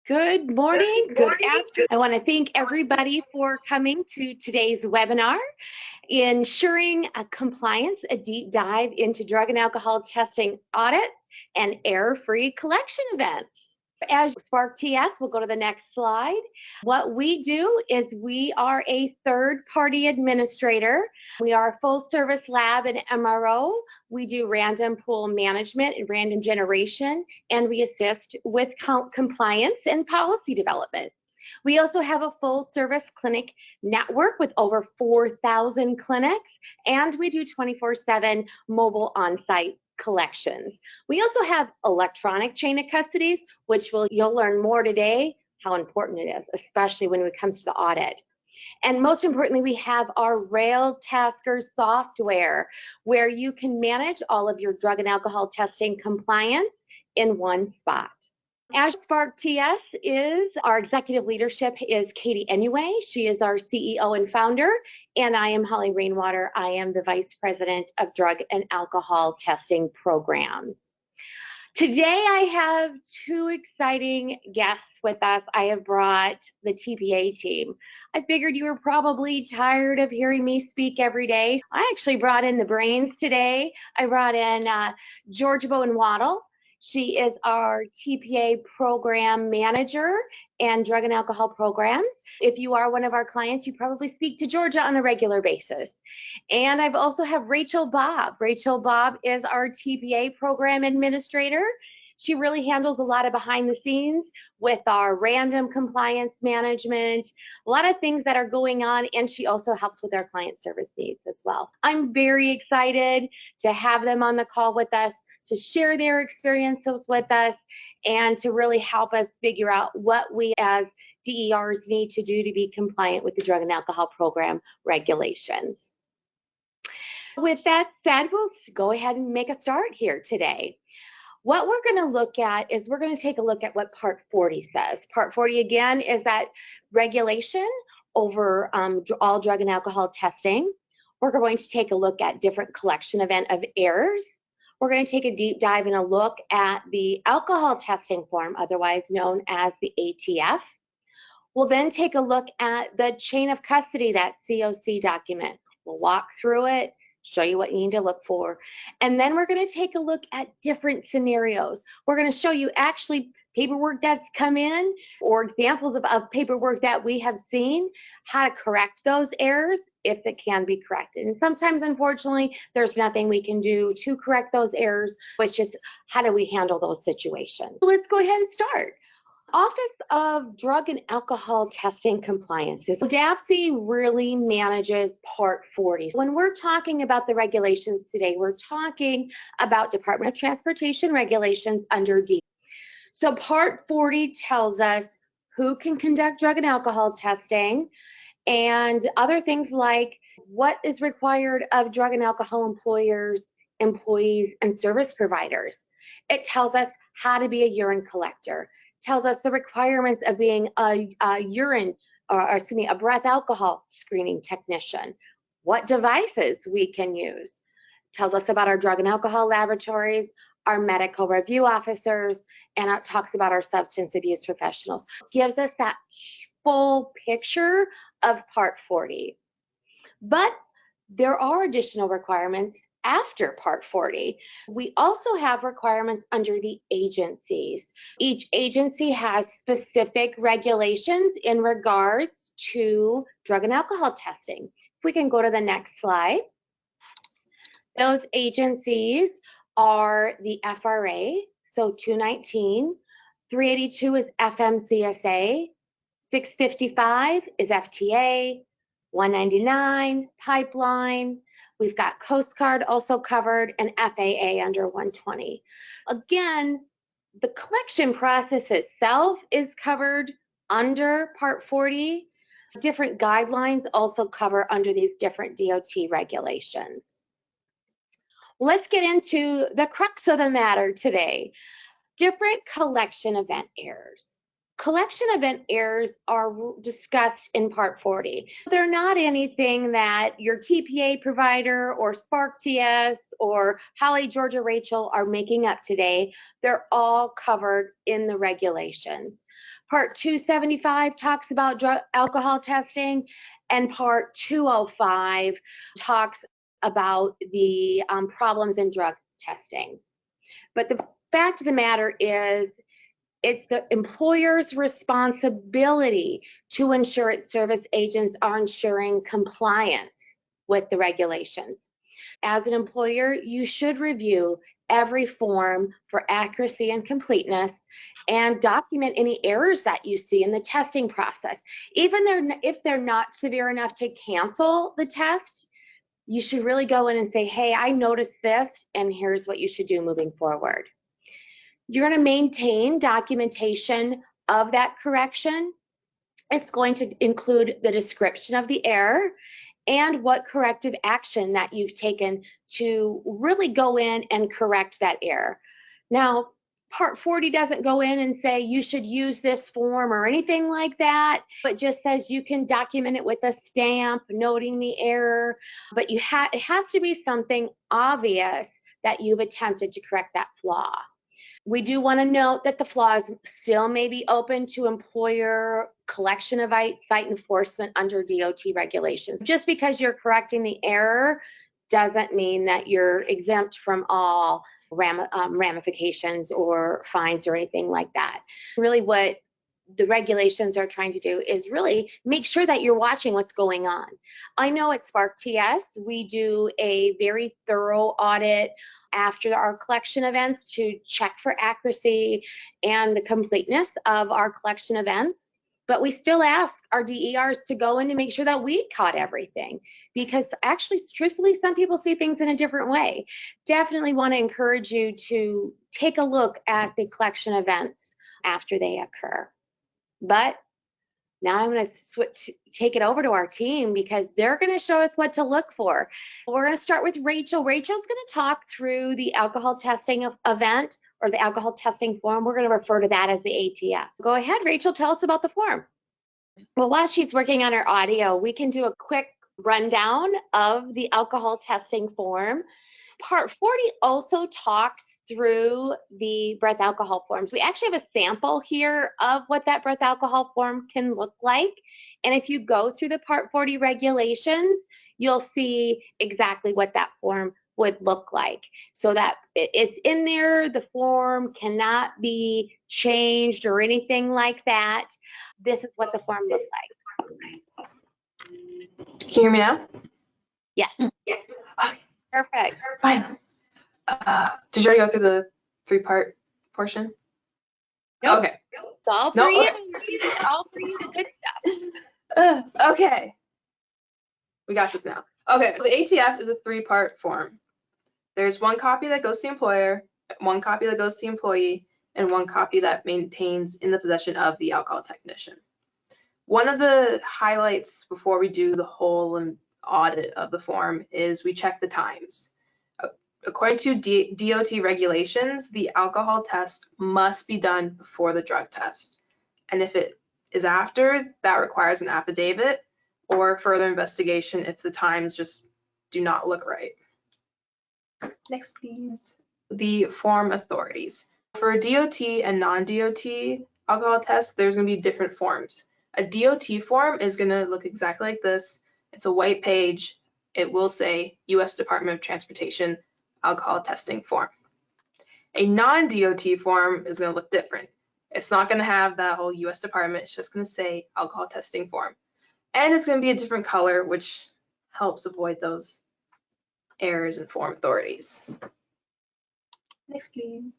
Good morning, good afternoon. I want to thank everybody for coming to today's webinar, Ensuring Compliance, a deep dive into drug and alcohol testing audits and error-free collection events. As Spark TS, we'll go to the next slide. What we do is we are a third-party administrator. We are a full-service lab and MRO. We do random pool management and random generation, and we assist with compliance and policy development. We also have a full-service clinic network with over 4,000 clinics, and we do 24/7 mobile on-site collections. We also have electronic chain of custodies, which you'll learn more today how important it is, especially when it comes to the audit. And most importantly, we have our Rail Tasker software, where you can manage all of your drug and alcohol testing compliance in one spot. As Spark TS is, our executive leadership is Katie Inouye. She is our CEO and founder, and I am Holly Rainwater. I am the Vice President of Drug and Alcohol Testing Programs. Today I have two exciting guests with us. I have brought the TPA team. I figured you were probably tired of hearing me speak every day. I actually brought in the brains today. I brought in Georgia Bowen Waddle. She is our TPA program manager and drug and alcohol programs. If you are one of our clients, you probably speak to Georgia on a regular basis. And I've also have Rachel Bobb. Rachel Bobb is our TPA program administrator. She really handles a lot of behind the scenes with our random compliance management, a lot of things that are going on, and she also helps with our client service needs as well. I'm very excited to have them on the call with us, to share their experiences with us, and to really help us figure out what we as DERs need to do to be compliant with the drug and alcohol program regulations. With that said, we'll go ahead and make a start here today. What we're going to look at is we're going to take a look at what Part 40 says. Part 40, again, is that regulation over all drug and alcohol testing. We're going to take a look at different collection event of errors. We're going to take a deep dive and a look at the alcohol testing form, otherwise known as the ATF. We'll then take a look at the chain of custody, that COC document. We'll walk through it, show you what you need to look for. And then we're going to take a look at different scenarios. We're going to show you actually paperwork that's come in or examples of paperwork that we have seen, how to correct those errors if it can be corrected. And sometimes, unfortunately, there's nothing we can do to correct those errors. It's just how do we handle those situations. So let's go ahead and start. Office of Drug and Alcohol Testing Compliances. DAPC really manages Part 40. When we're talking about the regulations today, we're talking about Department of Transportation regulations under D. So Part 40 tells us who can conduct drug and alcohol testing and other things like what is required of drug and alcohol employers, employees, and service providers. It tells us how to be a urine collector. Tells us the requirements of being a breath alcohol screening technician, what devices we can use. Tells us about our drug and alcohol laboratories, our medical review officers, and it talks about our substance abuse professionals. Gives us that full picture of Part 40. But there are additional requirements after Part 40. We also have requirements under the agencies. Each agency has specific regulations in regards to drug and alcohol testing. If we can go to the next slide. Those agencies are the FRA, so 219, 382 is FMCSA, 655 is FTA, 199, pipeline. We've got Coast Guard also covered and FAA under 120. Again, the collection process itself is covered under Part 40. Different guidelines also cover under these different DOT regulations. Let's get into the crux of the matter today. Different collection event errors. Collection event errors are discussed in Part 40. They're not anything that your TPA provider or Spark TS or Holly, Georgia, Rachel are making up today. They're all covered in the regulations. Part 275 talks about alcohol testing, and Part 205 talks about the problems in drug testing. But the fact of the matter is, it's the employer's responsibility to ensure its service agents are ensuring compliance with the regulations. As an employer, you should review every form for accuracy and completeness and document any errors that you see in the testing process. Even if they're not severe enough to cancel the test, you should really go in and say, hey, I noticed this, and here's what you should do moving forward. You're going to maintain documentation of that correction. It's going to include the description of the error and what corrective action that you've taken to really go in and correct that error. Now, Part 40 doesn't go in and say you should use this form or anything like that. It just says you can document it with a stamp noting the error, but it has to be something obvious that you've attempted to correct that flaw. We do want to note that the flaws still may be open to employer collection of site enforcement under DOT regulations. Just because you're correcting the error doesn't mean that you're exempt from all ramifications or fines or anything like that. Really, what the regulations are trying to do is really make sure that you're watching what's going on. I know at Spark TS, we do a very thorough audit after our collection events to check for accuracy and the completeness of our collection events. But we still ask our DERs to go in to make sure that we caught everything, because actually, truthfully, some people see things in a different way. Definitely want to encourage you to take a look at the collection events after they occur. But now I'm going to take it over to our team because they're going to show us what to look for. We're going to start with Rachel. Rachel's going to talk through the alcohol testing event or the alcohol testing form. We're going to refer to that as the ATF. Go ahead, Rachel, tell us about the form. Well, while she's working on her audio, we can do a quick rundown of the alcohol testing form. Part 40 also talks through the breath alcohol forms. We actually have a sample here of what that breath alcohol form can look like. And if you go through the Part 40 regulations, you'll see exactly what that form would look like. So that it's in there, the form cannot be changed or anything like that. This is what the form looks like. Can you hear me now? Yes. Yeah. Perfect. Fine. Did you already go through the 3-part portion? Nope. Okay. It's all for you. It's all for you, the good stuff. Okay. We got this now. Okay, so the ATF is a 3-part form. There's one copy that goes to the employer, one copy that goes to the employee, and one copy that maintains in the possession of the alcohol technician. One of the highlights before we do the whole audit of the form is we check the times. According to DOT regulations, the alcohol test must be done before the drug test. And if it is after, that requires an affidavit or further investigation if the times just do not look right. Next, please. The form authorities. For DOT and non-DOT alcohol tests, there's going to be different forms. A DOT form is going to look exactly like this. It's a white page. It will say U.S. Department of Transportation alcohol testing form. A non-DOT form is going to look different. It's not going to have that whole U.S. Department. It's just going to say alcohol testing form. And it's going to be a different color, which helps avoid those errors in form authorities. Next, please.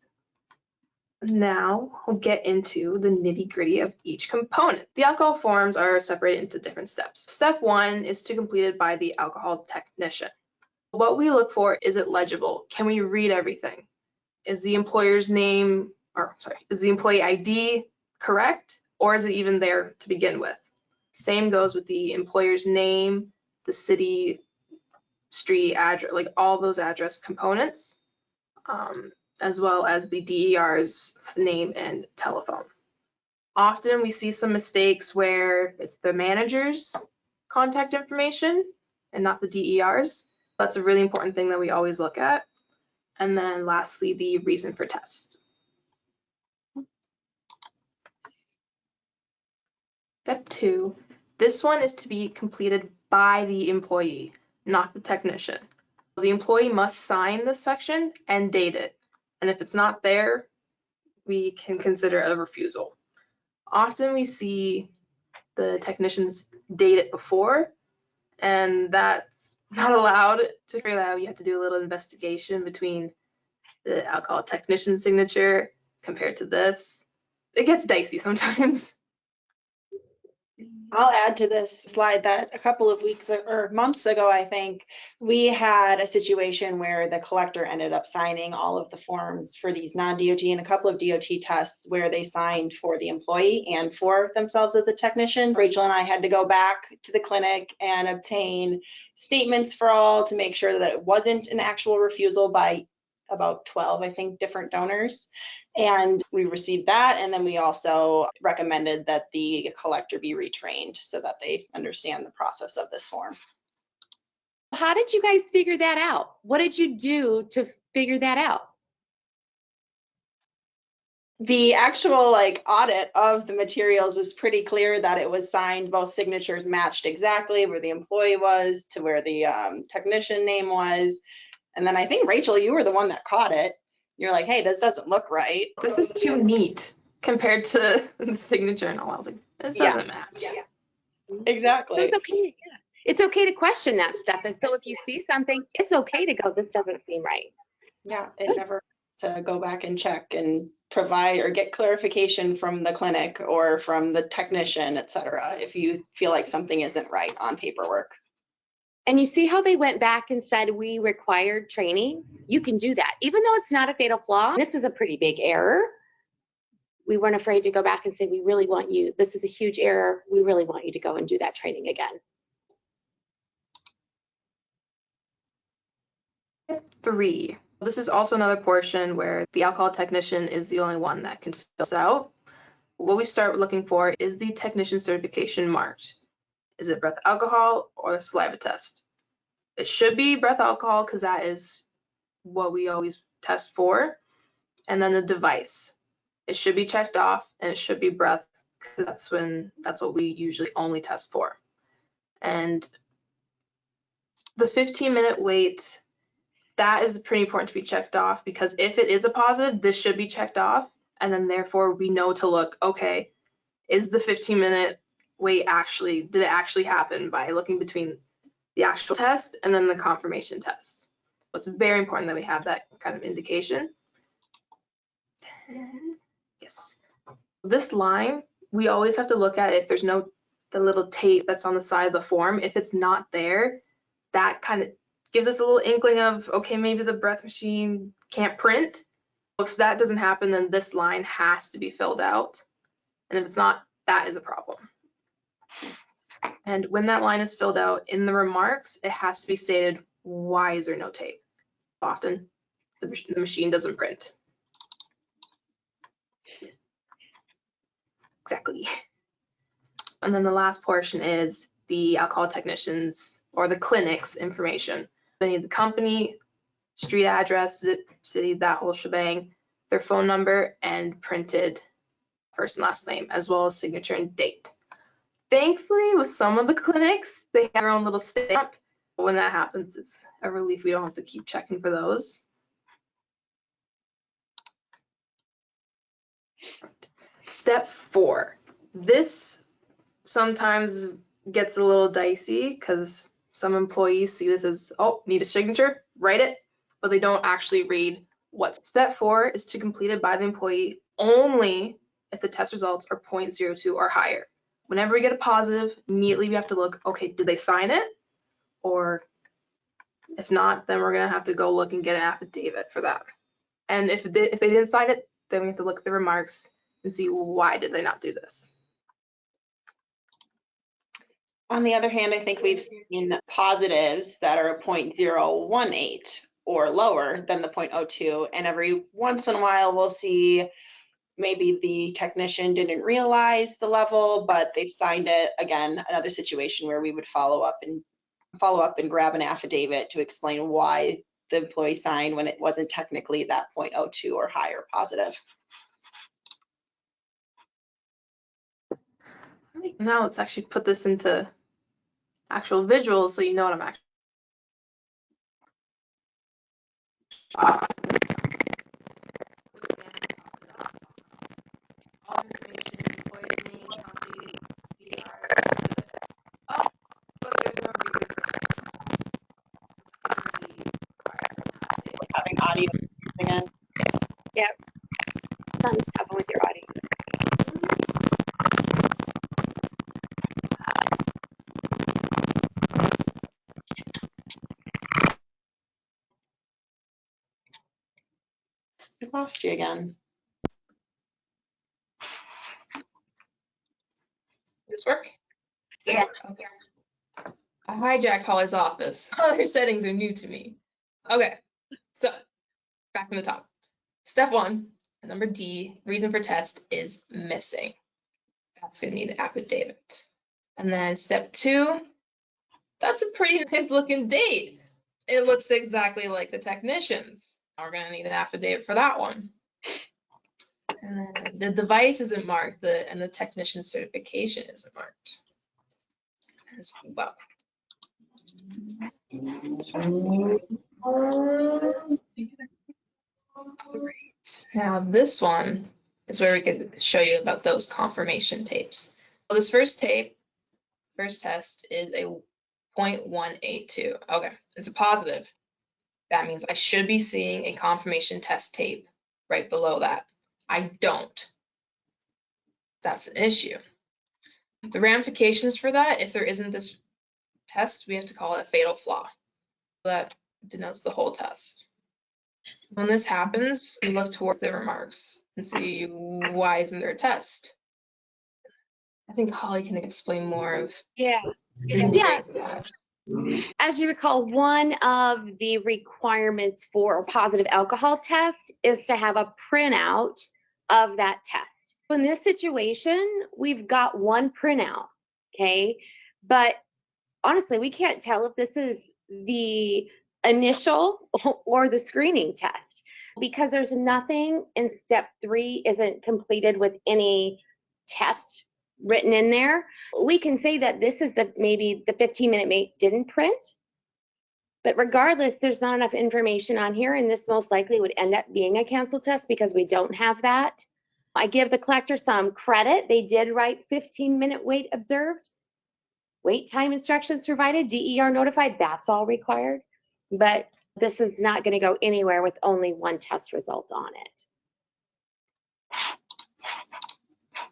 Now we'll get into the nitty-gritty of each component. The alcohol forms are separated into different steps. Step 1 is to complete it by the alcohol technician. What we look for, is it legible? Can we read everything? Is the employer's name, is the employee ID correct? Or is it even there to begin with? Same goes with the employer's name, the city, street, address, like all those address components, as well as the DER's name and telephone. Often we see some mistakes where it's the manager's contact information and not the DER's. That's a really important thing that we always look at. And then lastly, the reason for test. 2, this one is to be completed by the employee, not the technician. The employee must sign this section and date it. And if it's not there, we can consider a refusal. Often we see the technicians date it before, and that's not allowed. To figure that out, you have to do a little investigation between the alcohol technician signature compared to this. It gets dicey sometimes. I'll add to this slide that a couple of weeks or months ago, I think, we had a situation where the collector ended up signing all of the forms for these non-DOT and a couple of DOT tests where they signed for the employee and for themselves as the technician. Rachel and I had to go back to the clinic and obtain statements for all to make sure that it wasn't an actual refusal by about 12, I think, different donors. And we received that, and then we also recommended that the collector be retrained so that they understand the process of this form. How did you guys figure that out? What did you do to figure that out? The actual audit of the materials was pretty clear that it was signed, both signatures matched exactly where the employee was to where the technician name was. And then I think, Rachel, you were the one that caught it. You're like, hey, this doesn't look right. This is too neat compared to the signature and all. I was like, this doesn't match. Yeah. Exactly. So it's okay. Yeah. It's okay to question that stuff. And so if you see something, it's okay to go, this doesn't seem right. Yeah, it never to go back and check and provide or get clarification from the clinic or from the technician, et cetera, if you feel like something isn't right on paperwork. And you see how they went back and said we required training? You can do that. Even though it's not a fatal flaw, this is a pretty big error. We weren't afraid to go back and say, we really want you, this is a huge error. We really want you to go and do that training again. 3. This is also another portion where the alcohol technician is the only one that can fill this out. What we start looking for is the technician certification marked. Is it breath alcohol or saliva test? It should be breath alcohol because that is what we always test for. And then the device. It should be checked off, and it should be breath because that's what we usually only test for. And the 15-minute wait, that is pretty important to be checked off because if it is a positive, this should be checked off, and then therefore we know to look, okay, is the 15-minute wait did it actually happen by looking between the actual test and then the confirmation test. So it's very important that we have that kind of indication. Yes. This line, we always have to look at if there's the little tape that's on the side of the form. If it's not there, that kind of gives us a little inkling of, okay, maybe the breath machine can't print. If that doesn't happen, then this line has to be filled out. And if it's not, that is a problem. And when that line is filled out in the remarks, it has to be stated, why is there no tape? Often the machine doesn't print. Exactly. And then the last portion is the alcohol technicians or the clinic's information. They need the company, street address, zip, city, that whole shebang, their phone number, and printed first and last name, as well as signature and date. Thankfully, with some of the clinics, they have their own little stamp. But when that happens, it's a relief. We don't have to keep checking for those. Step 4. This sometimes gets a little dicey because some employees see this as, oh, need a signature, write it, but they don't actually read what. Step 4 is to complete it by the employee only if the test results are 0.02 or higher. Whenever we get a positive, immediately we have to look, okay, did they sign it? Or if not, then we're gonna have to go look and get an affidavit for that. And if they didn't sign it, then we have to look at the remarks and see why did they not do this. On the other hand, I think we've seen positives that are 0.018 or lower than the 0.02, and every once in a while we'll see maybe the technician didn't realize the level, but they've signed it. Again, another situation where we would follow up and grab an affidavit to explain why the employee signed when it wasn't technically that 0.02 or higher positive. Now let's actually put this into actual visuals so you know what I'm actually. All information, employee's name, county, DR. Oh, but there's no reason for this. Having audio again. Yep. Something's happening with your audio. I lost you again. Does this work? Yes. Okay. I hijacked Holly's office. All her settings are new to me. Okay, so back from the top. Step 1, number D, reason for test is missing. That's going to need an affidavit. And then step 2, that's a pretty nice looking date. It looks exactly like the technician's. We're going to need an affidavit for that one. And then the device isn't marked, and the technician certification isn't marked. As well. Alright, now this one is where we could show you about those confirmation tapes. So this first test is a 0.182. Okay, it's a positive. That means I should be seeing a confirmation test tape right below that. I don't. That's an issue. The ramifications for that, if there isn't this test, we have to call it a fatal flaw. That denotes the whole test. When this happens, we look towards the remarks and see why isn't there a test. I think Holly can explain more of Yeah. that. As you recall, one of the requirements for a positive alcohol test is to have a printout of that test. In this situation, we've got one printout, okay? But honestly, we can't tell if this is the initial or the screening test because there's nothing in step 3 isn't completed with any test written in there. We can say that this is maybe the 15-minute mate didn't print, but regardless, there's not enough information on here, and this most likely would end up being a cancel test because we don't have that. I give the collector some credit. They did write 15-minute wait observed. Wait time instructions provided, DER notified, that's all required. But this is not going to go anywhere with only one test result on it.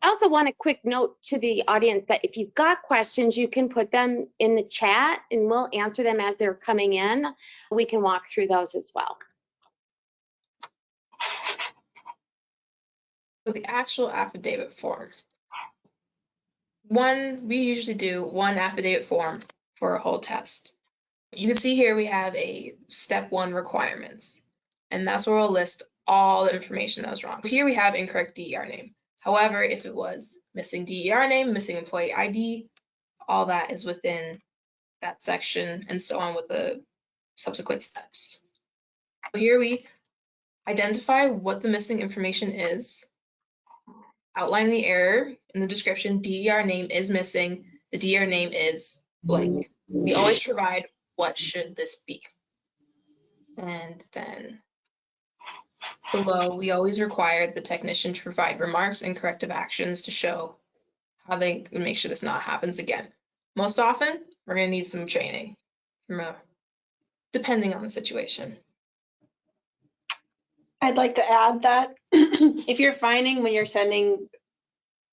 I also want a quick note to the audience that if you've got questions, you can put them in the chat and we'll answer them as they're coming in. We can walk through those as well. The actual affidavit form. We usually do one affidavit form for a whole test. You can see here we have a step 1 requirements, and that's where we'll list all the information that was wrong. Here we have incorrect DER name. However, if it was missing DER name, missing employee ID, all that is within that section and so on with the subsequent steps. Here we identify what the missing information is, outline the error in the description, DER name is missing, the DER name is blank. We always provide what should this be. And then below, we always require the technician to provide remarks and corrective actions to show how they can make sure this not happens again. Most often, we're going to need some training depending on the situation. I'd like to add that if you're finding when you're sending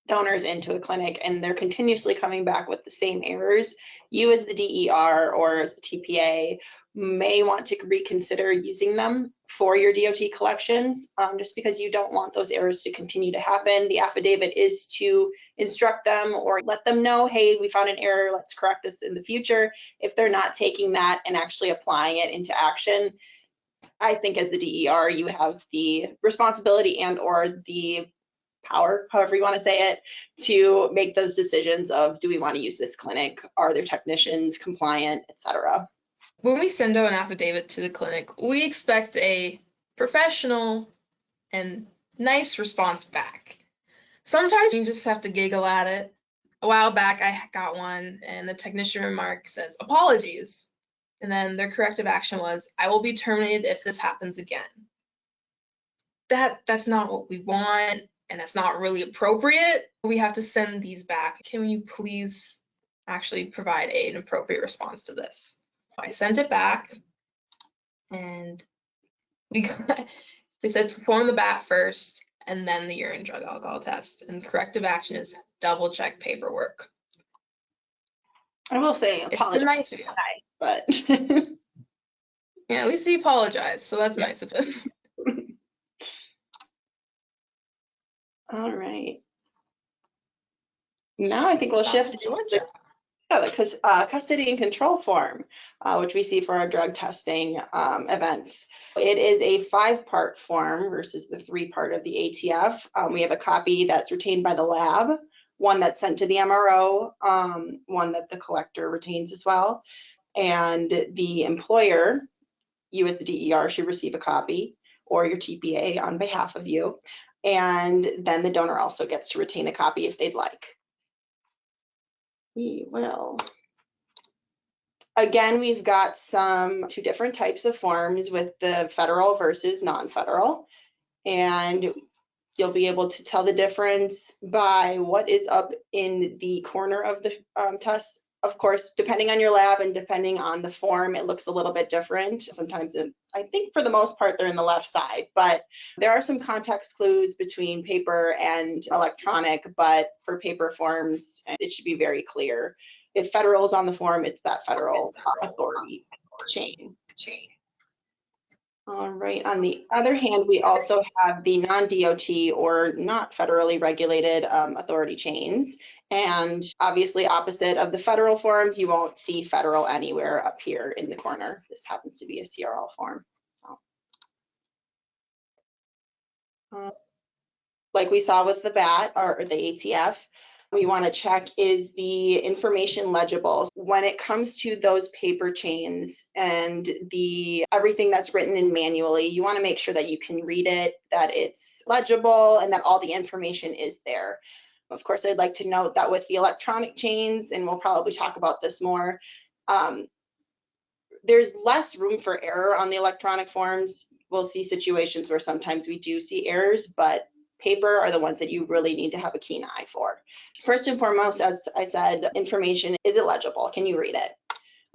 donors into a clinic and they're continuously coming back with the same errors, you as the DER or as the TPA may want to reconsider using them for your DOT collections, just because you don't want those errors to continue to happen. The affidavit is to instruct them or let them know, hey, we found an error, let's correct this in the future. If they're not taking that and actually applying it into action, I think as the DER, you have the responsibility and or the power, however you want to say it, to make those decisions of, do we want to use this clinic? Are their technicians compliant, etc. When we send out an affidavit to the clinic, we expect a professional and nice response back. Sometimes you just have to giggle at it A while back, I got one, and the technician remark says, apologies. And then their corrective action was, I will be terminated if this happens again. That's not what we want, and that's not really appropriate. We have to send these back. Can you please actually provide an appropriate response to this? I sent it back, and they said perform the BAT first, and then the urine drug alcohol test. And corrective action is double check paperwork. I will say, It's apologize, nice of you. but Yeah, at least he apologized, so that's nice of him. all right. Now I think we'll shift to Georgia. the custody and control form, which we see for our drug testing events. It is a 5-part form versus the 3-part of the ATF. We have a copy that's retained by the lab, one that's sent to the MRO, one that the collector retains as well, and the employer, you as the DER, should receive a copy, or your TPA on behalf of you, and then the donor also gets to retain a copy if they'd like. We will. Again, we've got 2 different types of forms with the federal versus non-federal, and you'll be able to tell the difference by what is up in the corner of the test. Of course, depending on your lab and depending on the form, it looks a little bit different. Sometimes, I think for the most part, they're in the left side, but there are some context clues between paper and electronic, but for paper forms, it should be very clear. If federal is on the form, it's that federal authority chain. All right, on the other hand, we also have the non-DOT or not federally regulated authority chains. And obviously opposite of the federal forms, you won't see federal anywhere up here in the corner. This happens to be a CRL form. Like we saw with the BAT or the ATF, we want to check, is the information legible? When it comes to those paper chains and everything that's written in manually, you want to make sure that you can read it, that it's legible, and that all the information is there. Of course, I'd like to note that with the electronic chains, and we'll probably talk about this more, there's less room for error on the electronic forms. We'll see situations where sometimes we do see errors, but paper are the ones that you really need to have a keen eye for. First and foremost, as I said, information, is it legible? Can you read it?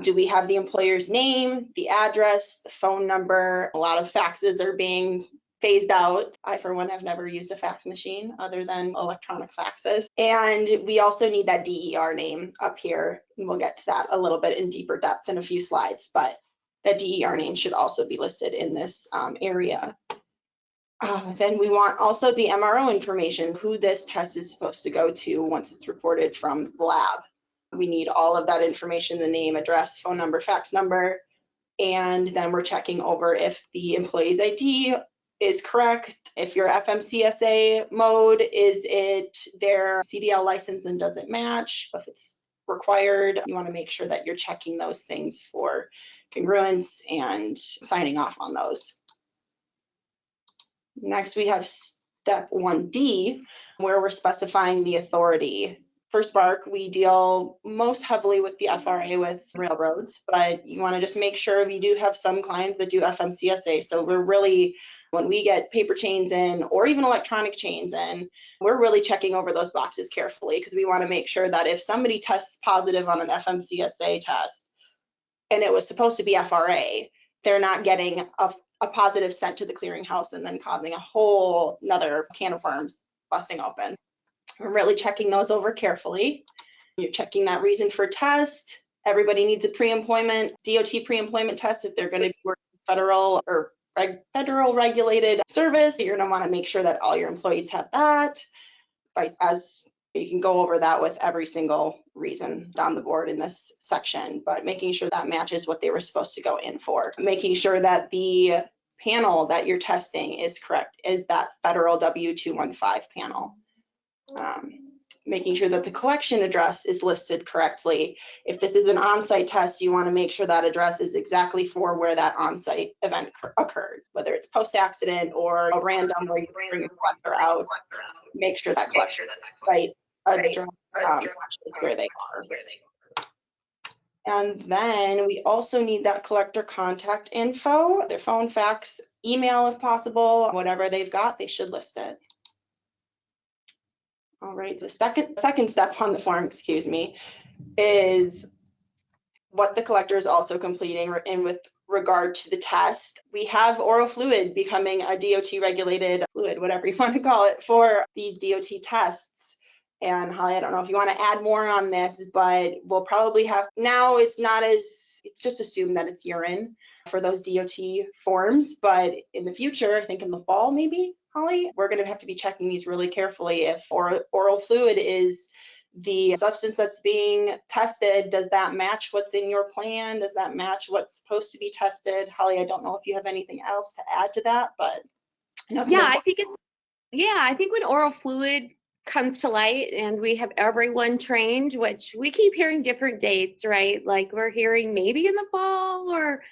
Do we have the employer's name, the address, the phone number? A lot of faxes are being phased out. I, for one, have never used a fax machine other than electronic faxes. And we also need that DER name up here. And we'll get to that a little bit in deeper depth in a few slides, but that DER name should also be listed in this area. Then we want also the MRO information, who this test is supposed to go to once it's reported from the lab. We need all of that information, the name, address, phone number, fax number, and then we're checking over if the employee's ID is correct. If your FMCSA mode, is it their CDL license and does it match? If it's required, you want to make sure that you're checking those things for congruence and signing off on those. Next, we have step 1D, where we're specifying the authority. For Spark, we deal most heavily with the FRA with railroads, but you want to just make sure we do have some clients that do FMCSA. So we're really, when we get paper chains in or even electronic chains in, we're really checking over those boxes carefully because we want to make sure that if somebody tests positive on an FMCSA test and it was supposed to be FRA, they're not getting a positive sent to the clearinghouse and then causing a whole nother can of worms busting open. We're really checking those over carefully. You're checking that reason for test. Everybody needs a pre-employment, DOT pre-employment test if they're going to be working federal or federal regulated service. You're going to want to make sure that all your employees have that. As you can go over that with every single reason on the board in this section, but making sure that matches what they were supposed to go in for. Making sure that the panel that you're testing is correct, is that federal W215 panel. Making sure that the collection address is listed correctly. If this is an on-site test, you want to make sure that address is exactly for where that on-site event occurred, whether it's post-accident or a random where you bring a collector out, make sure that collection is right. address where they are. And then we also need that collector contact info, their phone, fax, email if possible, whatever they've got, they should list it. All right, the second step on the form, excuse me, is what the collector is also completing. And with regard to the test, we have oral fluid becoming a DOT regulated fluid, whatever you want to call it, for these DOT tests. And Holly, I don't know if you want to add more on this, but we'll probably have, now it's just assumed that it's urine for those DOT forms, but in the future, I think in the fall maybe, Holly, we're going to have to be checking these really carefully. If oral fluid is the substance that's being tested, does that match what's in your plan? Does that match what's supposed to be tested? Holly, I don't know if you have anything else to add to that, but I think when oral fluid comes to light and we have everyone trained, which we keep hearing different dates, right? Like we're hearing maybe in the fall or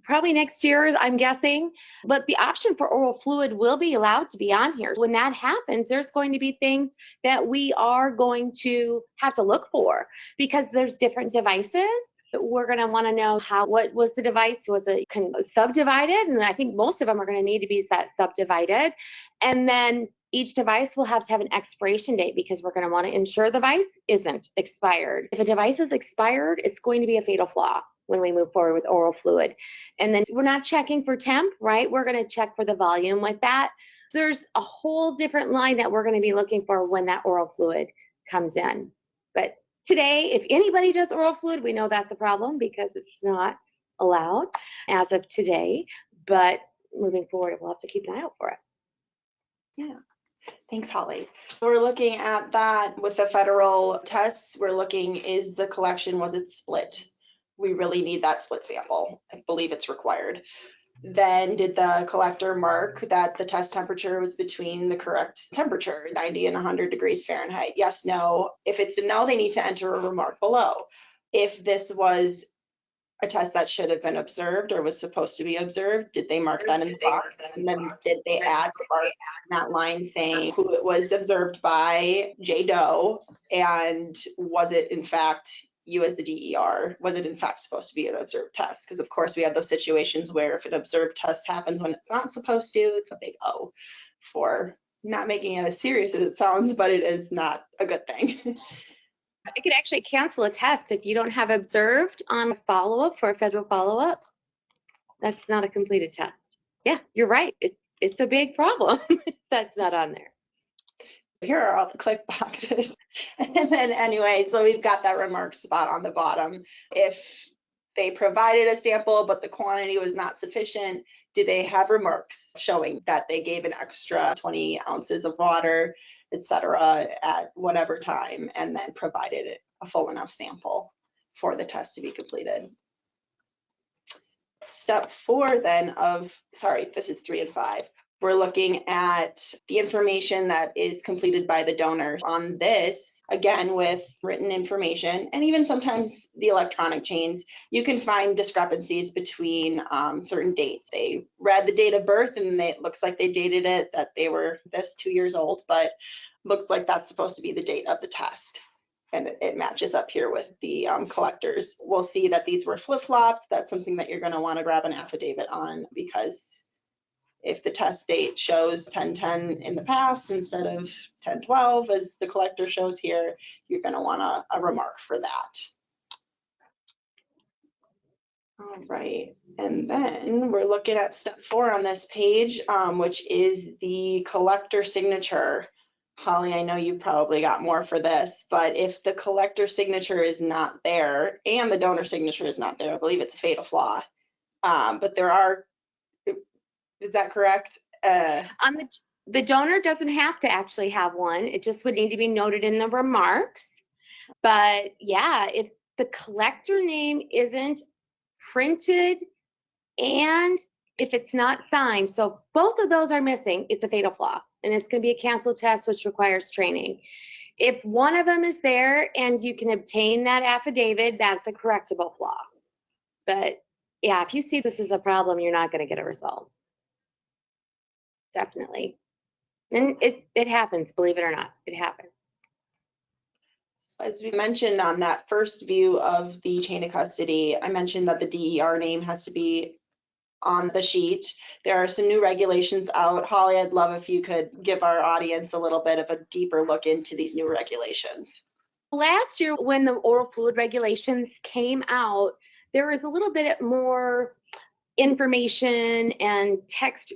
probably next year, I'm guessing. But the option for oral fluid will be allowed to be on here. When that happens, there's going to be things that we are going to have to look for because there's different devices. We're going to want to know what was the device? Was it subdivided? And I think most of them are going to need to be subdivided. And then each device will have to have an expiration date because we're going to want to ensure the device isn't expired. If a device is expired, it's going to be a fatal flaw when we move forward with oral fluid. And then we're not checking for temp, right? We're going to check for the volume with that. So there's a whole different line that we're going to be looking for when that oral fluid comes in. But today, if anybody does oral fluid, we know that's a problem because it's not allowed as of today. But moving forward, we'll have to keep an eye out for it. Yeah. Thanks, Holly. We're looking at that with the federal tests. We're looking, was it split? We really need that split sample. I believe it's required. Then did the collector mark that the test temperature was between the correct temperature, 90 and 100 degrees Fahrenheit? Yes, no. If it's a no, they need to enter a remark below. If this was a test that should have been observed or was supposed to be observed, did they mark that in the box? And then did they add that line saying who it was observed by, J. Doe, and was it in fact you as the DER, was it in fact supposed to be an observed test? Because of course we have those situations where if an observed test happens when it's not supposed to, it's a big O for not making it as serious as it sounds, but it is not a good thing. It could actually cancel a test if you don't have observed on a follow-up for a federal follow-up. That's not a completed test. Yeah, you're right. It's a big problem. That's not on there. Here are all the click boxes. And then anyway, so we've got that remark spot on the bottom. If they provided a sample, but the quantity was not sufficient, do they have remarks showing that they gave an extra 20 ounces of water, etc., at whatever time, and then provided a full enough sample for the test to be completed? Step 4 then this is 3 and 5. We're looking at the information that is completed by the donor. On this, again, with written information and even sometimes the electronic chains, you can find discrepancies between certain dates. They read the date of birth and it looks like they dated it that they were 2 years old, but looks like that's supposed to be the date of the test. And it matches up here with the collectors. We'll see that these were flip-flopped. That's something that you're going to want to grab an affidavit on, because if the test date shows 10/10 in the past instead of 10/12 as the collector shows here, you're going to want a remark for that. All right, and then we're looking at step 4 on this page, which is the collector signature. Holly, I know you probably got more for this, but if the collector signature is not there and the donor signature is not there, I believe it's a fatal flaw. But there are, is that correct? The donor doesn't have to actually have one. It just would need to be noted in the remarks. But yeah, if the collector name isn't printed and if it's not signed, so both of those are missing, it's a fatal flaw. And it's going to be a canceled test, which requires training. If one of them is there and you can obtain that affidavit, that's a correctable flaw. But yeah, if you see this as a problem, you're not going to get a result. Definitely. And it happens, believe it or not, it happens. As we mentioned on that first view of the chain of custody, I mentioned that the DER name has to be on the sheet. There are some new regulations out. Holly, I'd love if you could give our audience a little bit of a deeper look into these new regulations. Last year, when the oral fluid regulations came out, there was a little bit more information and text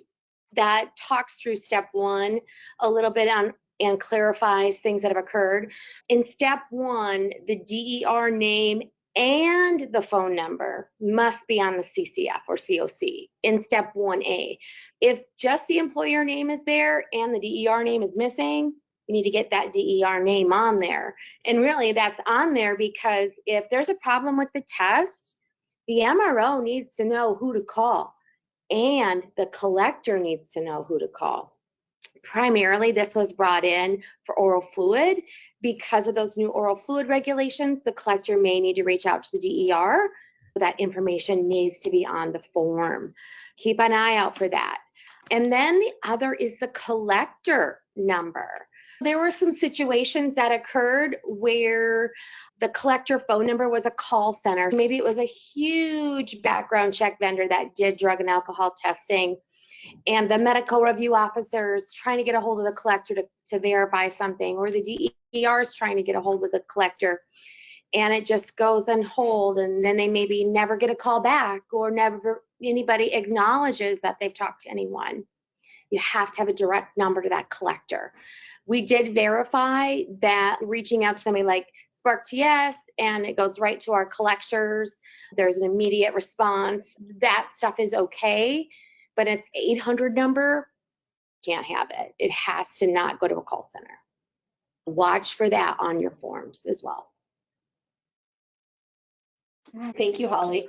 that talks through step one a little bit on and clarifies things that have occurred. In step one, the DER name and the phone number must be on the CCF or COC in step 1A. If just the employer name is there and the DER name is missing, you need to get that DER name on there. And really that's on there because if there's a problem with the test, the MRO needs to know who to call and the collector needs to know who to call. Primarily, this was brought in for oral fluid. Because of those new oral fluid regulations, the collector may need to reach out to the DER. That information needs to be on the form. Keep an eye out for that. And then the other is the collector number. There were some situations that occurred where the collector phone number was a call center. Maybe it was a huge background check vendor that did drug and alcohol testing, and the medical review officer is trying to get a hold of the collector to verify something, or the DER is trying to get a hold of the collector, and it just goes on hold, and then they maybe never get a call back, or never anybody acknowledges that they've talked to anyone. You have to have a direct number to that collector. We did verify that reaching out to somebody like SparkTS and it goes right to our collectors, there's an immediate response. That stuff is okay, but it's 800 number, can't have it. It has to not go to a call center. Watch for that on your forms as well. Thank you, Holly.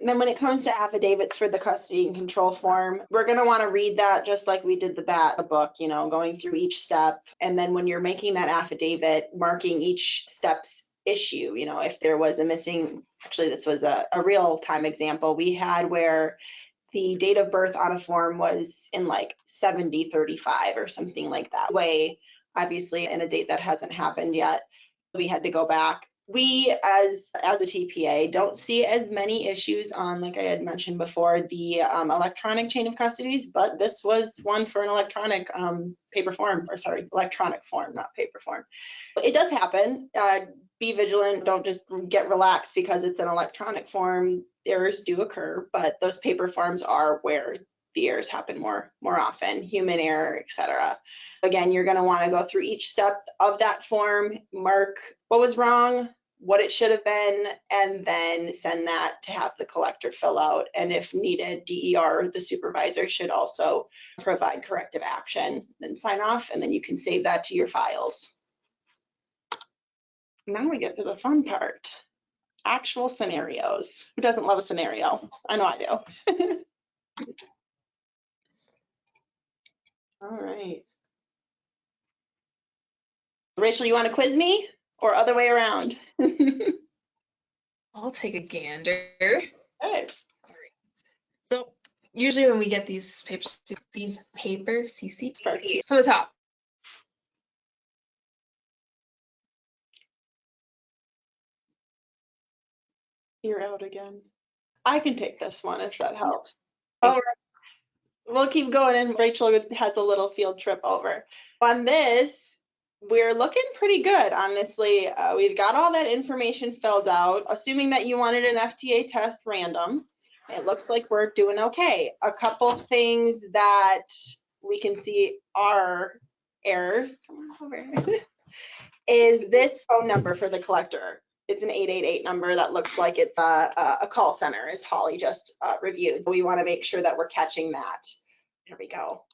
And then when it comes to affidavits for the custody and control form, we're going to want to read that just like we did the BAT book, you know, going through each step. And then when you're making that affidavit, marking each step's issue, you know, if there was a missing, actually this was a real-time example we had where the date of birth on a form was in like 7035 or something like that way, obviously in a date that hasn't happened yet. We had to go back. We, as a TPA, don't see as many issues on, like I had mentioned before, the electronic chain of custodies, but this was one for an electronic paper form, or sorry, electronic form, not paper form. It does happen. Be vigilant. Don't just get relaxed because it's an electronic form. Errors do occur, but those paper forms are where the errors happen more often, human error, etc. Again, you're going to want to go through each step of that form, mark what was wrong, what it should have been, and then send that to have the collector fill out. And if needed, DER, the supervisor, should also provide corrective action, then sign off, and then you can save that to your files. Now we get to the fun part, actual scenarios. Who doesn't love a scenario? I know I do. All right. Rachel, you want to quiz me or other way around? I'll take a gander. Okay. All right. So usually when we get these paper CC from the top. You're out again. I can take this one if that helps. All right. We'll keep going, and Rachel has a little field trip over. On this, we're looking pretty good, honestly. We've got all that information filled out. Assuming that you wanted an FTA test random, it looks like we're doing okay. A couple things that we can see are errors. Come on over. Is this phone number for the collector. It's an 888 number that looks like it's a call center, as Holly just reviewed. So we want to make sure that we're catching that. There we go.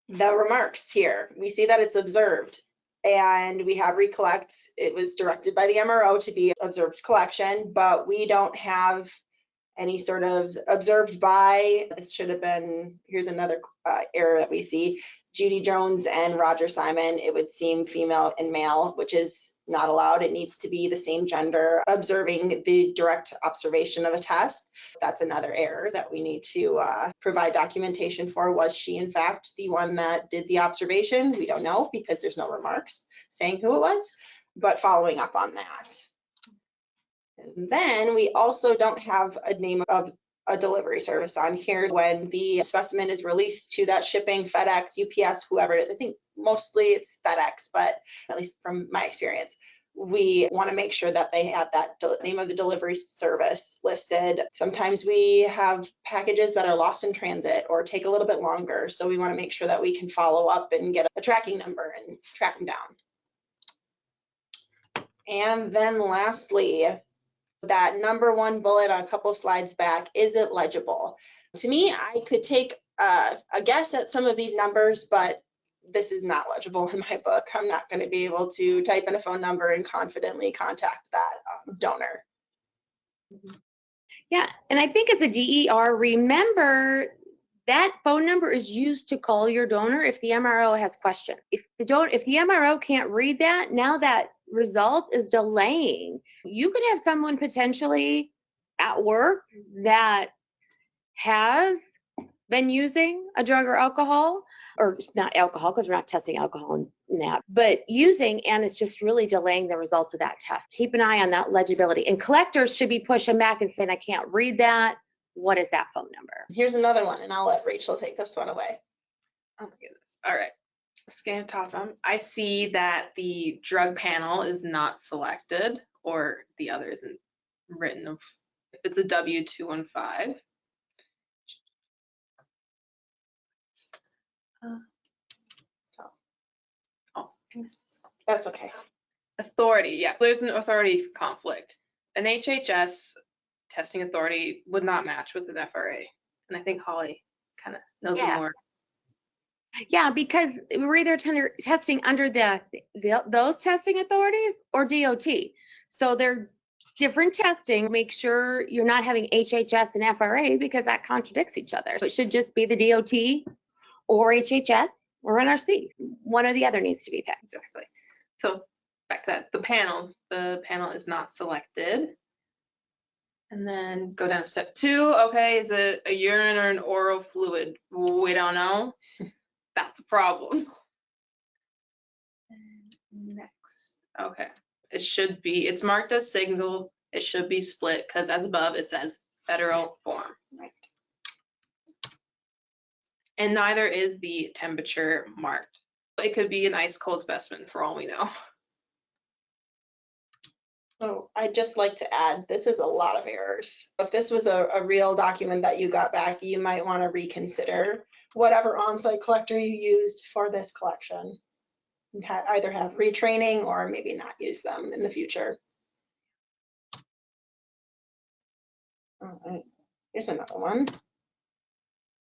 The remarks here, we see that it's observed, and we have recollect. It was directed by the MRO to be observed collection, but we don't have any sort of observed by. This should have been, here's another error that we see. Judy Jones and Roger Simon, it would seem female and male, which is not allowed. It needs to be the same gender observing the direct observation of a test. That's another error that we need to provide documentation for. Was she in fact the one that did the observation? We don't know because there's no remarks saying who it was. but following up on that. And then we also don't have a name of a delivery service on here when the specimen is released to that shipping, FedEx, UPS, whoever it is. I think mostly it's FedEx, but at least from my experience, we want to make sure that they have that name of the delivery service listed. Sometimes we have packages that are lost in transit or take a little bit longer. So we want to make sure that we can follow up and get a tracking number and track them down. And then lastly, that number one bullet on a couple slides back, is it legible? To me, I could take a guess at some of these numbers, but this is not legible in my book. I'm not going to be able to type in a phone number and confidently contact that donor. Yeah, and I think as a DER, remember that phone number is used to call your donor if the MRO has questions. If the MRO can't read that, now that result is delaying. You could have someone potentially at work that has been using a drug or alcohol, or not alcohol because we're not testing alcohol in that, but using, and it's just really delaying the results of that test. Keep an eye on that legibility. And collectors should be pushing back and saying, I can't read that. What is that phone number? Here's another one, and I'll let Rachel take this one away. Oh my goodness. All right. Scan top them. I see that the drug panel is not selected, or the other isn't written. If it's a W215. That's okay. Authority, yes. There's an authority conflict. An HHS testing authority would not match with an FRA. And I think Holly kind of knows more. Yeah, because we're either testing under those testing authorities or DOT. So they're different testing. Make sure you're not having HHS and FRA because that contradicts each other. So it should just be the DOT or HHS or NRC. One or the other needs to be picked. Exactly. So back to that, the panel is not selected. And then go down to step 2. Okay, is it a urine or an oral fluid? We don't know. That's a problem. And next, okay, it's marked as single. It should be split because as above it says federal form. Right. And neither is the temperature marked. It could be an ice cold specimen for all we know. Oh, I'd just like to add, this is a lot of errors. If this was a real document that you got back, you might want to reconsider whatever on-site collector you used for this collection. Either have retraining or maybe not use them in the future. All right, here's another one.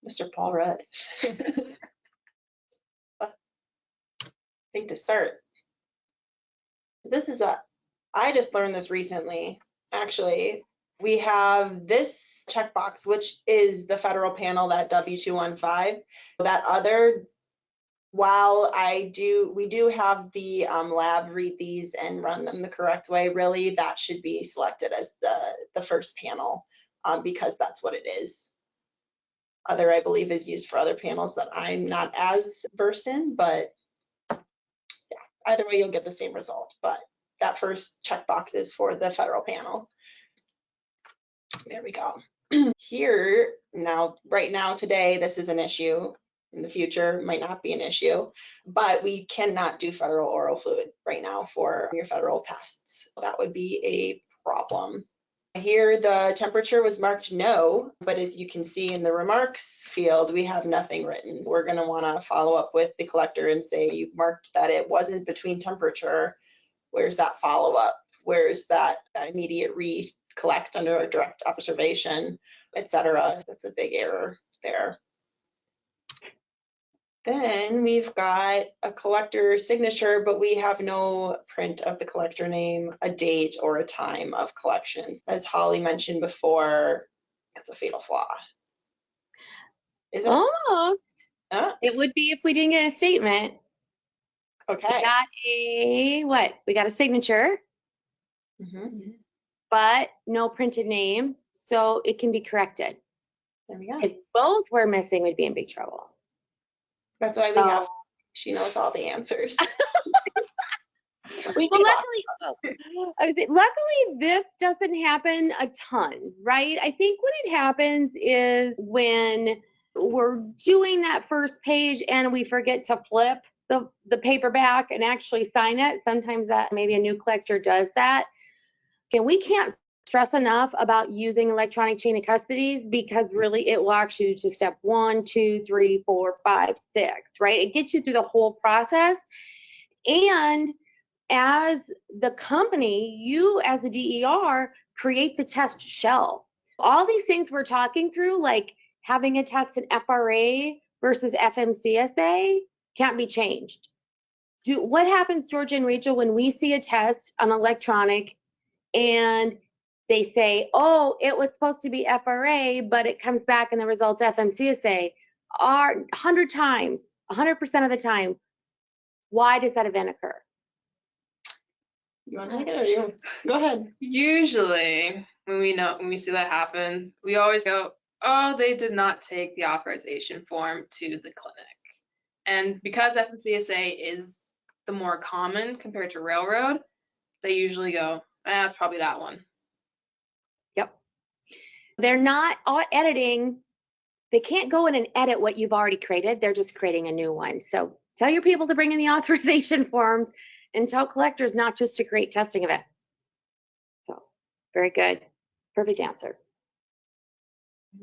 Mr. Paul Rudd. I think to start, this is I just learned this recently. Actually, we have this checkbox, which is the federal panel, that W215. That other, while we do have the lab read these and run them the correct way, really that should be selected as the first panel because that's what it is. Other, I believe, is used for other panels that I'm not as versed in, but yeah, either way you'll get the same result. But that first checkbox is for the federal panel. There we go. Here, now, right now, today, this is an issue. In the future, might not be an issue, but we cannot do federal oral fluid right now for your federal tests. That would be a problem. Here, the temperature was marked no, but as you can see in the remarks field, we have nothing written. We're going to want to follow up with the collector and say, you marked that it wasn't between temperature. Where's that follow-up? Where's that immediate recollect under a direct observation, etc.? That's a big error there. Then we've got a collector signature, but we have no print of the collector name, a date, or a time of collections. As Holly mentioned before, it's a fatal flaw. Is it? Almost. It would be if we didn't get a statement. Okay. We got a signature, but no printed name, so it can be corrected. There we go. If both were missing, we'd be in big trouble. That's why we have, she knows all the answers. We Well, luckily this doesn't happen a ton, right? I think what it happens is when we're doing that first page and we forget to flip the paperback and actually sign it. Sometimes that maybe a new collector does that. And we can't stress enough about using electronic chain of custodies because really it walks you to step 1, 2, 3, 4, 5, 6, right? It gets you through the whole process. And as the company, you as a DER create the test shell. All these things we're talking through, like having a test in FRA versus FMCSA, can't be changed. What happens, Georgia and Rachel, when we see a test on electronic and they say, oh, it was supposed to be FRA, but it comes back and the result's FMCSA? 100 times, 100% of the time, why does that event occur? You want to take it or you? Go ahead. Usually, when we see that happen, we always go, oh, they did not take the authorization form to the clinic. And because FMCSA is the more common compared to railroad, they usually go, that's probably that one. Yep. They're not editing. They can't go in and edit what you've already created. They're just creating a new one. So tell your people to bring in the authorization forms and tell collectors not just to create testing events. So very good. Perfect answer.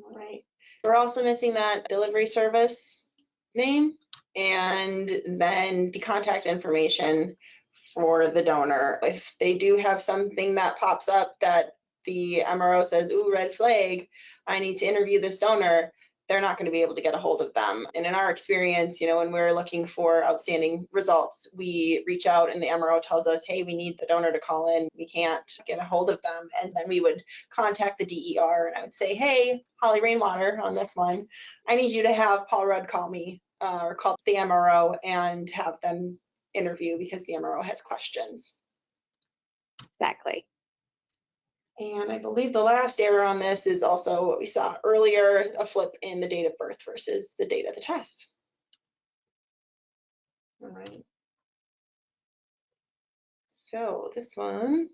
All right. We're also missing that delivery service name and then the contact information for the donor. If they do have something that pops up that the MRO says, ooh, red flag, I need to interview this donor, they're not going to be able to get a hold of them. And in our experience, when we're looking for outstanding results, we reach out and the MRO tells us, hey, we need the donor to call in. We can't get a hold of them. And then we would contact the DER and I would say, hey, Holly Rainwater on this line, I need you to have Paul Rudd call me or call the MRO and have them interview because the MRO has questions. Exactly. And I believe the last error on this is also what we saw earlier, a flip in the date of birth versus the date of the test. All right. So this one,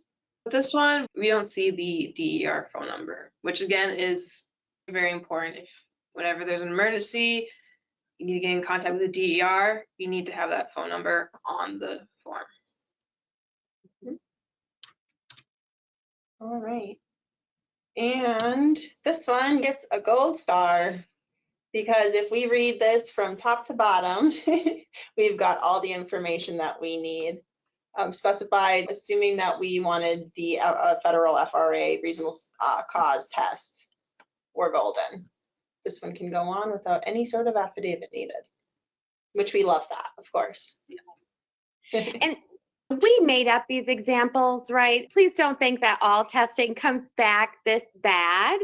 we don't see the DER phone number, which again is very important. If whenever there's an emergency, you need to get in contact with the DER, you need to have that phone number on the form. all right. And this one gets a gold star because if we read this from top to bottom, we've got all the information that we need. Specified, assuming that we wanted the federal FRA reasonable cause test, we're golden. This one can go on without any sort of affidavit needed, which we love that, of course. And we made up these examples, right? Please don't think that all testing comes back this bad.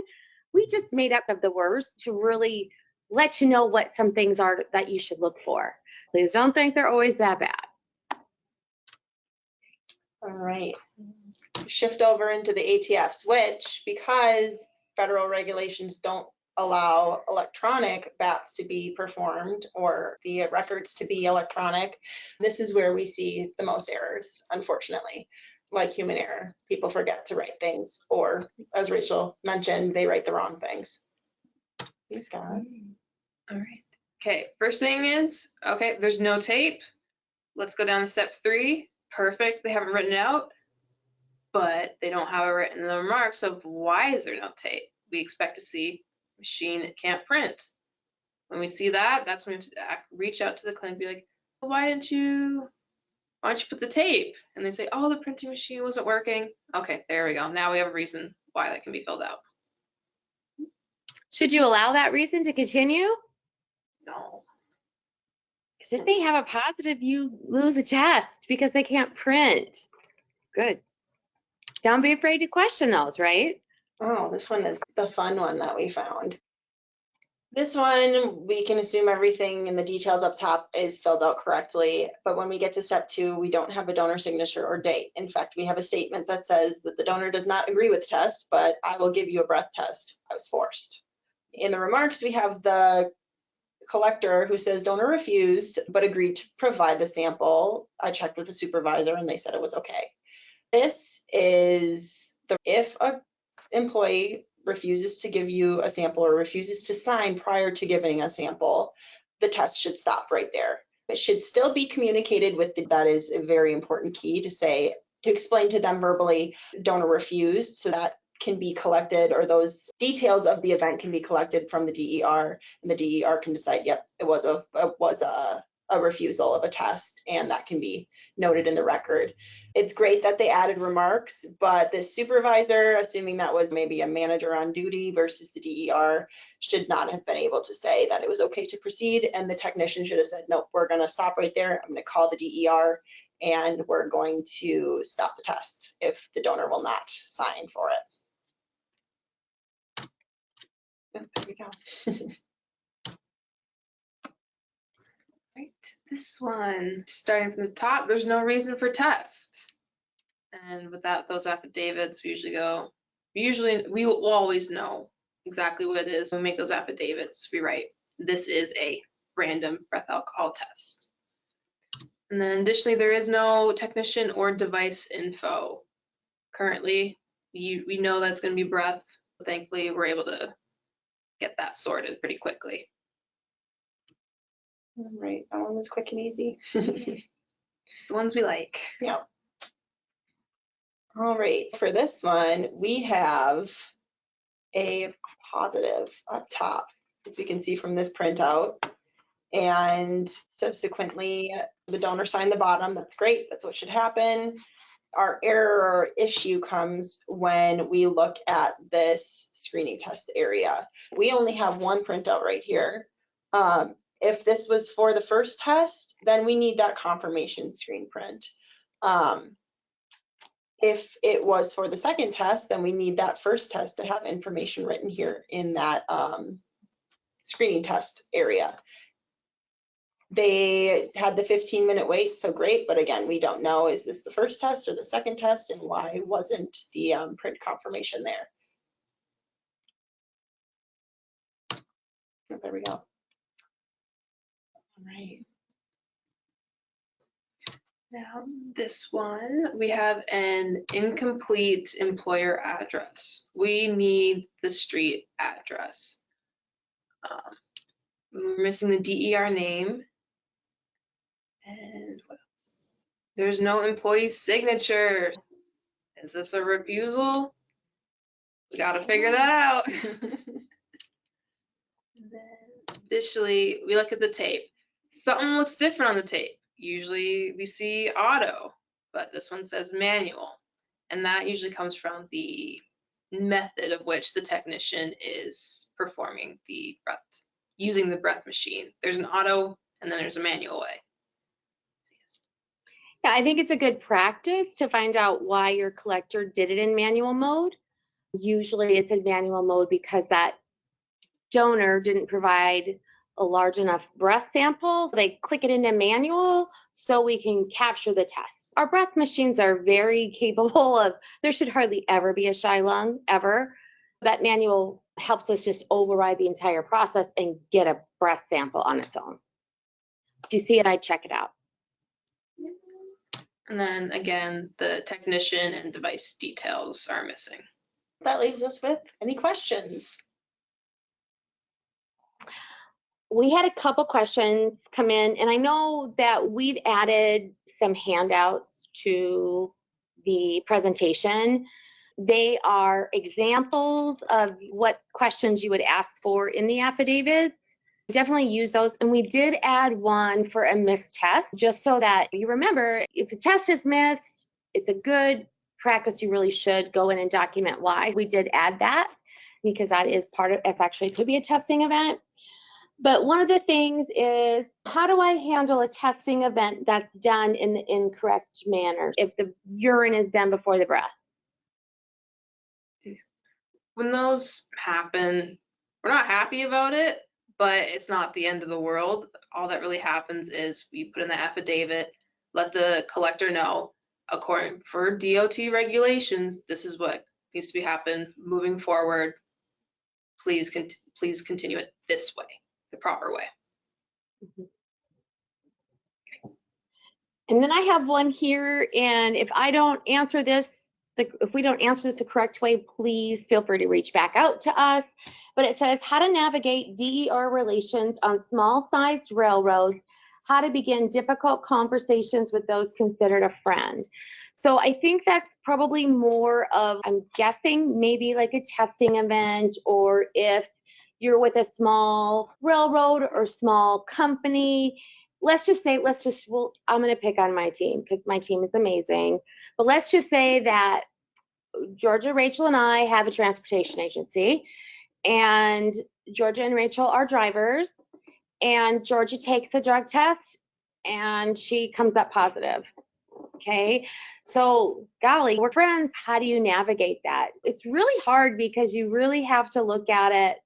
We just made up of the worst to really let you know what some things are that you should look for. Please don't think they're always that bad. All right. Shift over into the ATFs, which because federal regulations don't allow electronic BATs to be performed or the records to be electronic, this is where we see the most errors, unfortunately. Like human error, people forget to write things, or as Rachel mentioned, they write the wrong things. All right. Okay, first thing is, okay, there's no tape. Let's go down to step 3. Perfect, they haven't written it out, but they don't have it written in the remarks of why is there no tape. We expect to see machine that can't print. When we see that, that's when we have to reach out to the clinic and be like, well, why don't you put the tape? And they say, oh, the printing machine wasn't working. Okay, there we go. Now we have a reason why that can be filled out. Should you allow that reason to continue? No. Because if they have a positive, you lose a test because they can't print. Good. Don't be afraid to question those, right? Oh, this one is the fun one that we found. This one, we can assume everything in the details up top is filled out correctly, but when we get to step 2, we don't have a donor signature or date. In fact, we have a statement that says that the donor does not agree with the test, but I will give you a breath test. I was forced. In the remarks, we have the collector who says donor refused but agreed to provide the sample. I checked with the supervisor and they said it was okay. This is if a employee refuses to give you a sample or refuses to sign prior to giving a sample, the test should stop right there. It should still be communicated with that is a very important key to explain to them verbally, donor refused, so that can be collected, or those details of the event can be collected from the DER, and the DER can decide, yep, it was a refusal of a test, and that can be noted in the record. It's great that they added remarks, but the supervisor, assuming that was maybe a manager on duty versus the DER, should not have been able to say that it was okay to proceed, and the technician should have said, nope, we're going to stop right there. I'm going to call the DER, and we're going to stop the test if the donor will not sign for it. There we go. Right, this one, starting from the top, there's no reason for test. And without those affidavits, we will always know exactly what it is. When we make those affidavits, we write, this is a random breath alcohol test. And then additionally, there is no technician or device info. Currently, we know that's going to be breath. Thankfully, we're able to get that sorted pretty quickly. Right, that one was quick and easy. The ones we like. Yeah. All right, for this one, we have a positive up top, as we can see from this printout. And subsequently, the donor signed the bottom. That's great. That's what should happen. Our error or issue comes when we look at this screening test area. We only have one printout right here. If this was for the first test, then we need that confirmation screen print. If it was for the second test, then we need that first test to have information written here in that screening test area. They had the 15-minute wait, so great, but again, we don't know, is this the first test or the second test, and why wasn't the print confirmation there? Oh, there we go. All right. Now, this one, we have an incomplete employer address. We need the street address. We're missing the DER name. And what else? There's no employee signature. Is this a refusal? We gotta figure that out. And then additionally, we look at the tape. Something looks different on the tape. Usually we see auto, but this one says manual. And that usually comes from the method of which the technician is performing the breath, using the breath machine. There's an auto and then there's a manual way. Yeah, I think it's a good practice to find out why your collector did it in manual mode. Usually it's in manual mode because that donor didn't provide a large enough breath sample. So they click it into manual so we can capture the test. Our breath machines are very capable of, there should hardly ever be a shy lung, ever. That manual helps us just override the entire process and get a breath sample on its own. If you see it, I'd check it out. And then again, the technician and device details are missing. That leaves us with any questions? We had a couple questions come in, and I know that we've added some handouts to the presentation. They are examples of what questions you would ask for in the affidavits. Definitely use those. And we did add one for a missed test, just so that you remember if a test is missed, it's a good practice. You really should go in and document why. We did add that because that is part of, it actually could be a testing event. But one of the things is, how do I handle a testing event that's done in the incorrect manner if the urine is done before the breath? When those happen, we're not happy about it, but it's not the end of the world. All that really happens is we put in the affidavit, let the collector know, according for DOT regulations, this is what needs to be happen moving forward. Please continue it this way, the proper way. And then I have one here, and if I don't answer this, if we don't answer this the correct way, please feel free to reach back out to us. But it says how to navigate DER relations on small-sized railroads, how to begin difficult conversations with those considered a friend. So I think that's probably more of, I'm guessing, maybe like a testing event, or if you're with a small railroad or small company. Let's just say, well, I'm going to pick on my team because my team is amazing. But let's just say that Georgia, Rachel, and I have a transportation agency, and Georgia and Rachel are drivers, and Georgia takes the drug test, and she comes up positive. Okay, so golly, we're friends. How do you navigate that? It's really hard because you really have to look at it.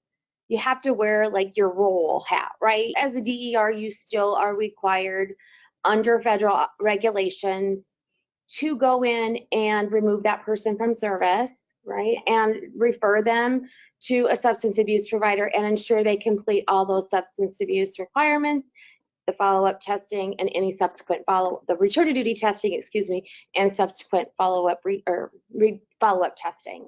You have to wear like your role hat, right? As a DER, you still are required under federal regulations to go in and remove that person from service, right? And refer them to a substance abuse provider and ensure they complete all those substance abuse requirements, the follow-up testing, and any subsequent the return to duty testing, excuse me, and subsequent follow-up follow-up testing.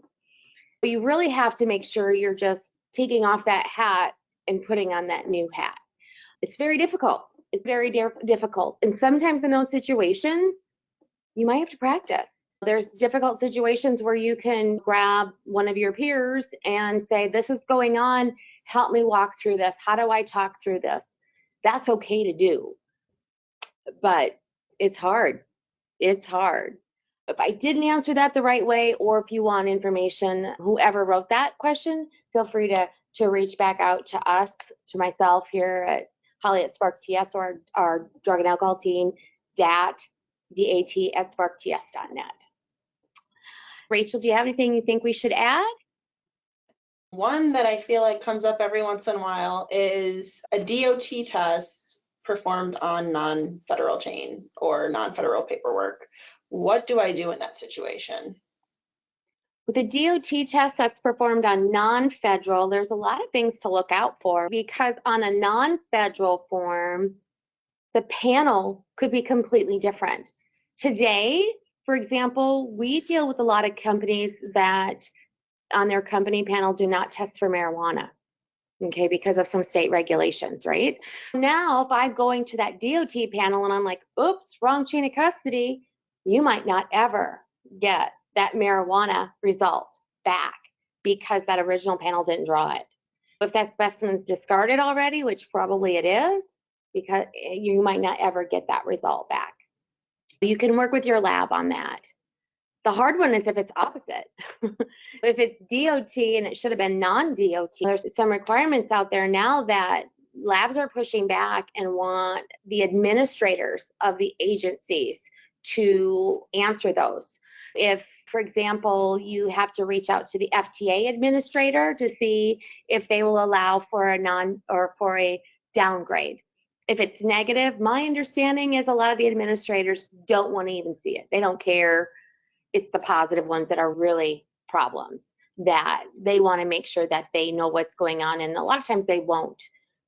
But you really have to make sure you're just taking off that hat and putting on that new hat. It's very difficult. It's very difficult. And sometimes in those situations, you might have to practice. There's difficult situations where you can grab one of your peers and say, this is going on. Help me walk through this. How do I talk through this? That's okay to do. But it's hard. It's hard. If I didn't answer that the right way, or if you want information, whoever wrote that question, feel free to reach back out to us, to myself here at Holly at Spark TS, or our drug and alcohol team, DAT at sparkts.net. Rachel, do you have anything you think we should add? One that I feel like comes up every once in a while is a DOT test performed on non-federal chain or non-federal paperwork. What do I do in that situation? With a DOT test that's performed on non-federal, there's a lot of things to look out for, because on a non-federal form, the panel could be completely different. Today, for example, we deal with a lot of companies that on their company panel do not test for marijuana, okay, because of some state regulations, right? Now, if I'm going to that DOT panel and I'm like, oops, wrong chain of custody, you might not ever get that marijuana result back because that original panel didn't draw it. If that specimen's discarded already, which probably it is, because you might not ever get that result back. You can work with your lab on that. The hard one is if it's opposite. If it's DOT and it should have been non-DOT, there's some requirements out there now that labs are pushing back and want the administrators of the agencies to answer those. If, for example, you have to reach out to the FTA administrator to see if they will allow for a downgrade. If it's negative, my understanding is a lot of the administrators don't want to even see it. They don't care. It's the positive ones that are really problems, that they want to make sure that they know what's going on, and a lot of times they won't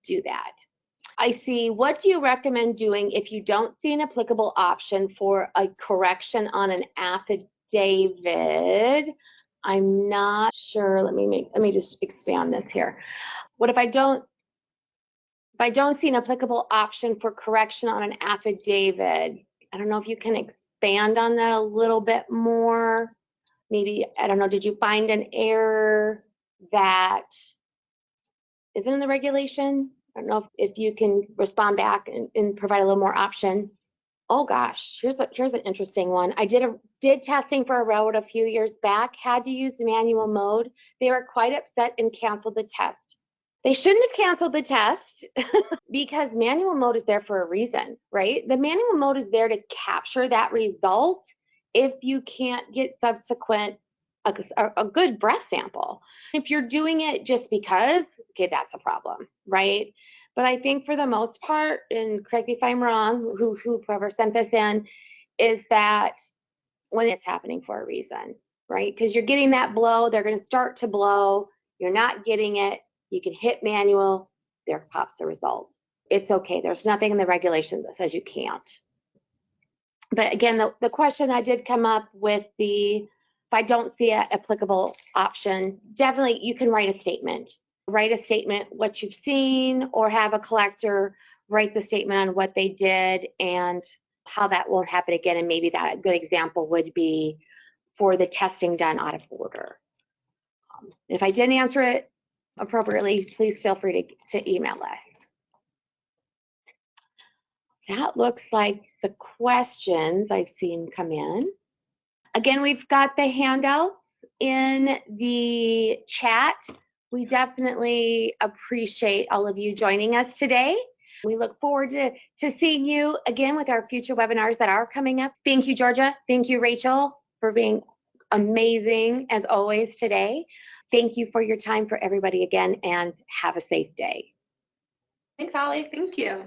do that. I see, what do you recommend doing if you don't see an applicable option for a correction on an affidavit? I'm not sure. Let me just expand this here. What if I don't see an applicable option for correction on an affidavit? I don't know if you can expand on that a little bit more. Maybe, I don't know, did you find an error that isn't in the regulation? I don't know if you can respond back and provide a little more option. Oh gosh, here's an interesting one. I did testing for a railroad a few years back, had to use the manual mode. They were quite upset and canceled the test. They shouldn't have canceled the test because manual mode is there for a reason, right? The manual mode is there to capture that result if you can't get subsequent a good breath sample. If you're doing it just because, okay, that's a problem, right? But I think for the most part, and correct me if I'm wrong, whoever sent this in, is that when it's happening for a reason, right? Because you're getting that blow, they're going to start to blow, you're not getting it, you can hit manual, there pops the result. it's okay. There's nothing in the regulation that says you can't. But again, the question that did come up with if I don't see an applicable option, definitely you can write a statement. Write a statement what you've seen, or have a collector write the statement on what they did and how that won't happen again. And maybe that a good example would be for the testing done out of order. If I didn't answer it appropriately, please feel free to email us. That looks like the questions I've seen come in. Again, we've got the handouts in the chat. We definitely appreciate all of you joining us today. We look forward to seeing you again with our future webinars that are coming up. Thank you, Georgia. Thank you, Rachel, for being amazing as always today. Thank you for your time for everybody again, and have a safe day. Thanks, Holly. Thank you.